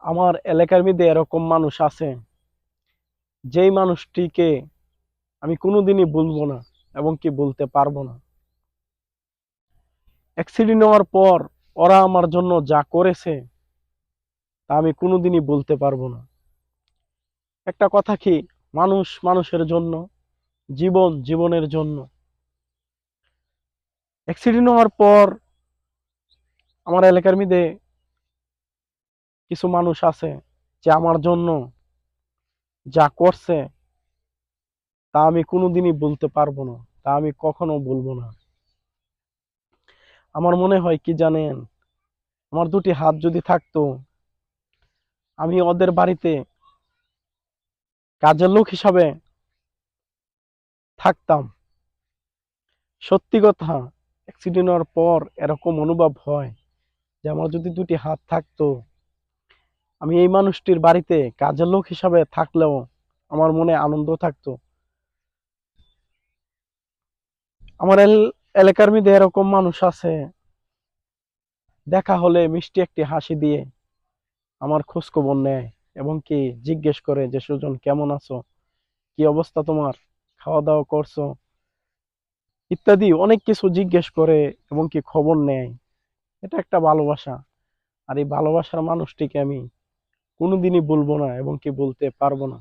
আমার এলাকার মধ্যে এরকম মানুষ আছে, যেই মানুষটিকে আমি কোনোদিনই বলবো না এবং কি বলতে পারবো না। অ্যাক্সিডেন্ট হওয়ার পর ওরা আমার জন্য যা করেছে তা আমি কোনোদিনই বলতে পারবো না। একটা কথা কি, মানুষ মানুষের জন্য, জীবন জীবনের জন্য। অ্যাক্সিডেন্ট হওয়ার পর আমার এলাকার মধ্যে কিছু মানুষ আছে যে আমার জন্য যা করছে তা আমি কোনোদিনই বলতে পারবো না, তা আমি কখনো বলবো না। আমার মনে হয় কি জানেন, আমার দুটি হাত যদি থাকতো, আমি ওদের বাড়িতে কাজের লোক হিসাবে থাকতাম। সত্যি কথা, অ্যাক্সিডেন্ট হওয়ার পর এরকম অনুভব হয় যে আমার যদি দুটি হাত থাকতো, আমি এই মানুষটির বাড়িতে কাজের লোক হিসাবে থাকলেও আমার মনে আনন্দ থাকতো। আমার এলাকার মধ্যে এরকম মানুষ আছে, দেখা হলে মিষ্টি একটি হাসি দিয়ে আমার খোঁজ খবর নেয় এবং কি জিজ্ঞেস করে যে সুজন কেমন আছো, কি অবস্থা তোমার, খাওয়া দাওয়া করছো, ইত্যাদি অনেক কিছু জিজ্ঞেস করে এবং কি খবর নেয়। এটা একটা ভালোবাসা। আর এই ভালোবাসার মানুষটিকে আমি কোনোদিনই বলবো না এবং কি বলতে পারবো না।